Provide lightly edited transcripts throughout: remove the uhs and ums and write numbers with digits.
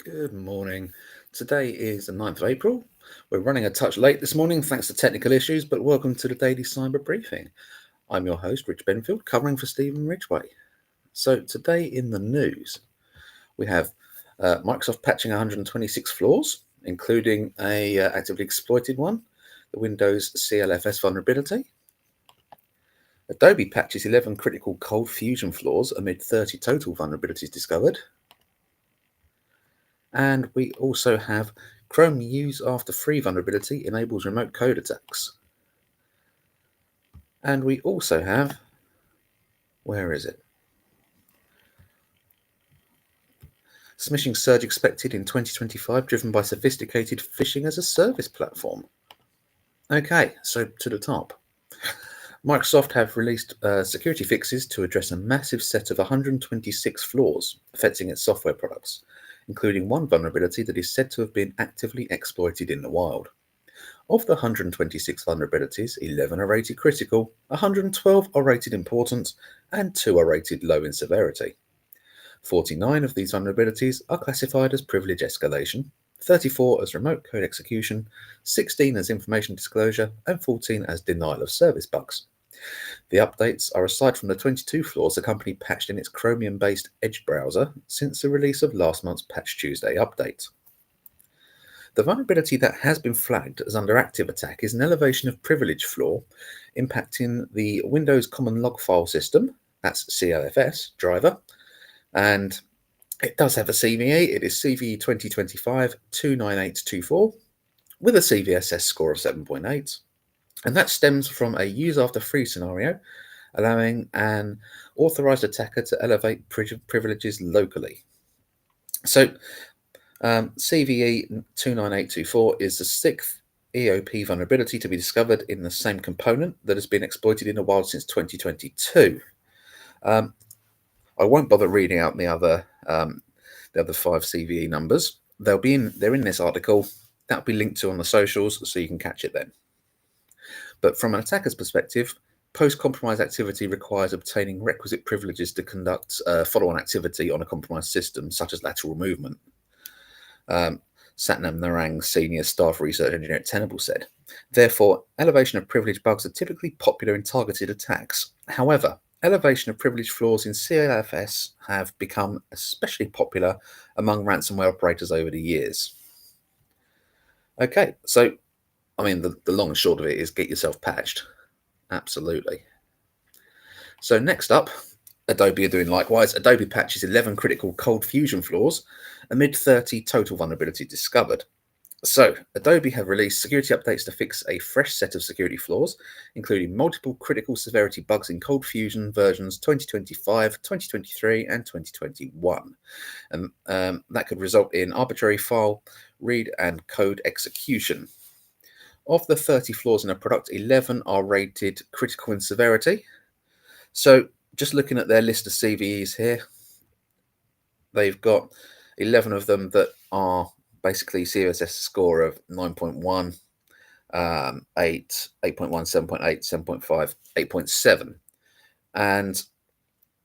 Good morning. Today is the 9th of April. We're running a touch late this morning thanks to technical issues, but welcome to the daily cyber briefing. I'm your host, Rich Benfield, covering for Stephen Ridgway. So, today in the news, we have Microsoft patching 126 flaws, including a actively exploited one, the Windows CLFS vulnerability. Adobe patches 11 critical cold fusion flaws amid 30 total vulnerabilities discovered. And we also have Chrome use after free vulnerability enables remote code attacks. And we also have, where is it? Smishing Surge expected in 2025, driven by sophisticated phishing as a service platform. Okay, so to the top. Microsoft have released security fixes to address a massive set of 126 flaws affecting its software products, including one vulnerability that is said to have been actively exploited in the wild. Of the 126 vulnerabilities, 11 are rated critical, 112 are rated important, and 2 are rated low in severity. 49 of these vulnerabilities are classified as privilege escalation, 34 as remote code execution, 16 as information disclosure, and 14 as denial of service bugs. The updates are aside from the 22 flaws the company patched in its Chromium-based Edge browser since the release of last month's Patch Tuesday update. The vulnerability that has been flagged as under active attack is an elevation of privilege flaw impacting the Windows Common Log File System, that's CLFS, driver, and it does have a CVE. It is CVE 2025-29824 with a CVSS score of 7.8, and that stems from a use after free scenario, allowing an authorized attacker to elevate privileges locally. So CVE 29824 is the sixth EOP vulnerability to be discovered in the same component that has been exploited in the wild since 2022. I won't bother reading out the other 5 CVE numbers. They're in this article. That'll be linked to on the socials, so you can catch it then. But from an attacker's perspective, post-compromise activity requires obtaining requisite privileges to conduct follow-on activity on a compromised system, such as lateral movement. Satnam Narang, senior staff research engineer at Tenable, said. Therefore, elevation of privilege bugs are typically popular in targeted attacks. However, elevation of privilege flaws in CLFS have become especially popular among ransomware operators over the years. Okay, so, I mean, the long and short of it is get yourself patched. Absolutely. So next up, Adobe are doing likewise. Adobe patches 11 critical cold fusion flaws amid 30 total vulnerabilities discovered. So, Adobe have released security updates to fix a fresh set of security flaws, including multiple critical severity bugs in Cold Fusion versions 2025, 2023, and 2021. And that could result in arbitrary file read and code execution. Of the 30 flaws in a product, 11 are rated critical in severity. So, just looking at their list of CVEs here, they've got 11 of them that are basically CVSS score of 9.1, 8, 8.1, 7.8, 7.5, 8.7. And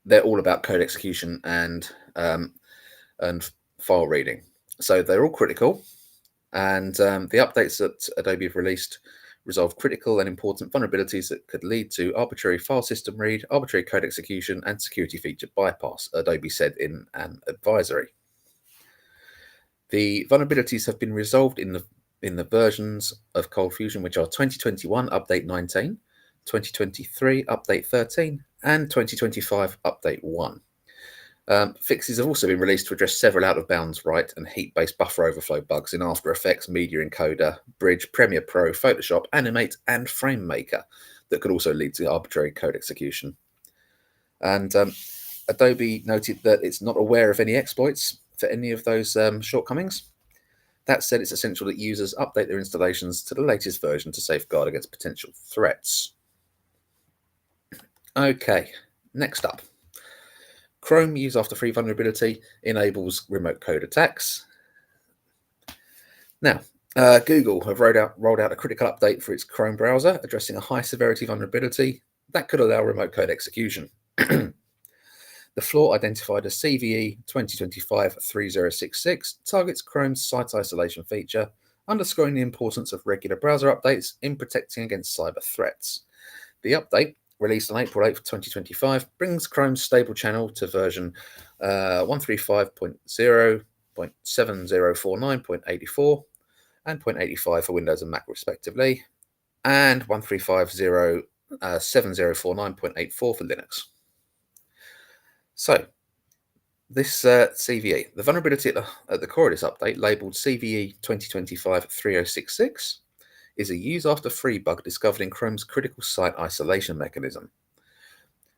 they're all about code execution and file reading. So they're all critical. And the updates that Adobe have released resolve critical and important vulnerabilities that could lead to arbitrary file system read, arbitrary code execution, and security feature bypass, Adobe said in an advisory. The vulnerabilities have been resolved in the versions of Cold Fusion, which are 2021 Update 19, 2023 Update 13, and 2025 Update 1. Fixes have also been released to address several out-of-bounds write and heap-based buffer overflow bugs in After Effects, Media Encoder, Bridge, Premiere Pro, Photoshop, Animate, and FrameMaker that could also lead to arbitrary code execution. And Adobe noted that it's not aware of any exploits for any of those shortcomings. That said, it's essential that users update their installations to the latest version to safeguard against potential threats. Okay, next up. Chrome use after free vulnerability enables remote code attacks. Now, Google have rolled out a critical update for its Chrome browser, addressing a high severity vulnerability that could allow remote code execution. The flaw identified as CVE 2025-3066 targets Chrome's site isolation feature, underscoring the importance of regular browser updates in protecting against cyber threats. The update, released on April 8th, 2025, brings Chrome's stable channel to version 135.0.7049.84 and 0.85 for Windows and Mac respectively, and 135.0.7049.84 for Linux. So, this CVE, the vulnerability at the core of this update, labeled CVE 2025-3066, is a use after free bug discovered in Chrome's critical site isolation mechanism.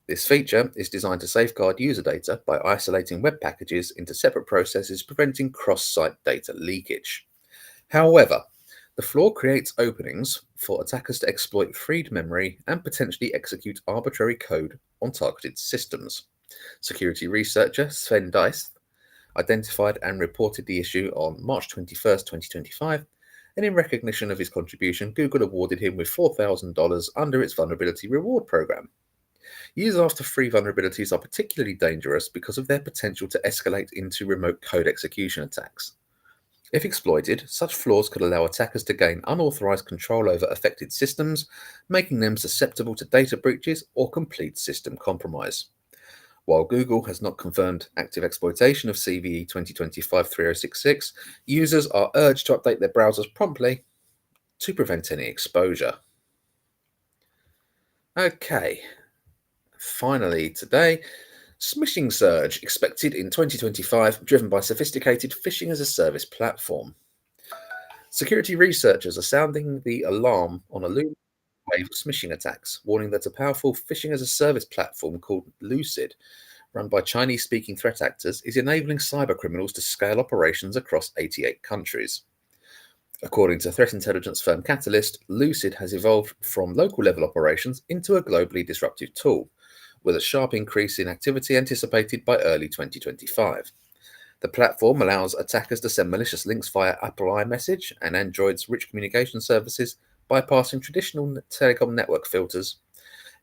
This feature is designed to safeguard user data by isolating web packages into separate processes, preventing cross-site data leakage. However, the flaw creates openings for attackers to exploit freed memory and potentially execute arbitrary code on targeted systems. Security researcher Sven Deist identified and reported the issue on March 21st, 2025, and in recognition of his contribution, Google awarded him with $4,000 under its vulnerability reward program. Use after free vulnerabilities are particularly dangerous because of their potential to escalate into remote code execution attacks. If exploited, such flaws could allow attackers to gain unauthorized control over affected systems, making them susceptible to data breaches or complete system compromise. While Google has not confirmed active exploitation of CVE 2025-3066, users are urged to update their browsers promptly to prevent any exposure. Okay, finally today, Smishing Surge expected in 2025, driven by sophisticated phishing as a service platform. Security researchers are sounding the alarm on a looming wave of smishing attacks, warning that a powerful phishing as a service platform called Lucid, run by Chinese-speaking threat actors, is enabling cybercriminals to scale operations across 88 countries. According to threat intelligence firm Catalyst, Lucid has evolved from local-level operations into a globally disruptive tool, with a sharp increase in activity anticipated by early 2025. The platform allows attackers to send malicious links via Apple iMessage and Android's rich communication services, bypassing traditional telecom network filters.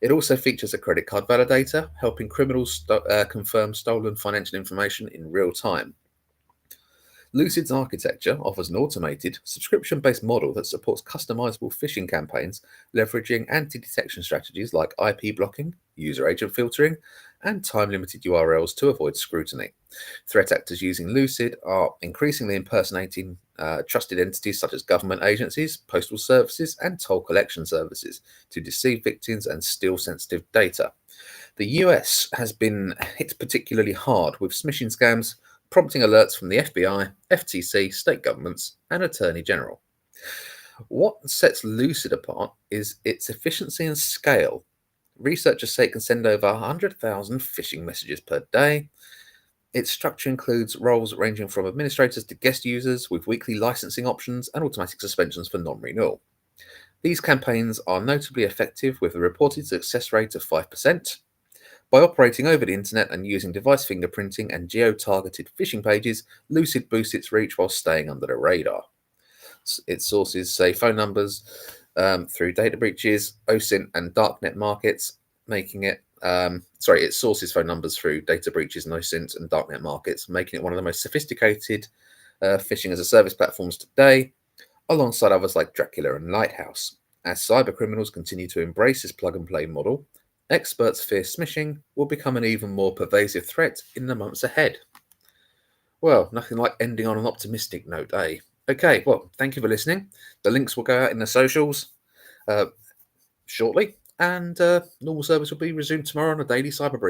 It also features a credit card validator, helping criminals confirm stolen financial information in real time. Lucid's architecture offers an automated, subscription-based model that supports customizable phishing campaigns, leveraging anti-detection strategies like IP blocking, user agent filtering, and time-limited URLs to avoid scrutiny. Threat actors using Lucid are increasingly impersonating trusted entities such as government agencies, postal services, and toll collection services to deceive victims and steal sensitive data. The US has been hit particularly hard with smishing scams, prompting alerts from the FBI, FTC, state governments, and Attorney General. What sets Lucid apart is its efficiency and scale. Researchers say it can send over 100,000 phishing messages per day. Its structure includes roles ranging from administrators to guest users, with weekly licensing options and automatic suspensions for non-renewal. These campaigns are notably effective, with a reported success rate of 5%. By operating over the internet and using device fingerprinting and geo-targeted phishing pages, Lucid boosts its reach while staying under the radar. Its sources say phone numbers through data breaches, OSINT, and darknet markets, making it it sources phone numbers through data breaches and OSINT and darknet markets, making it one of the most sophisticated phishing as a service platforms today, alongside others like Dracula and Lighthouse. As cybercriminals continue to embrace this plug-and-play model, experts fear smishing will become an even more pervasive threat in the months ahead. Well, nothing like ending on an optimistic note, eh? Okay, well, thank you for listening. The links will go out in the socials shortly, and normal service will be resumed tomorrow on a daily cyber brief.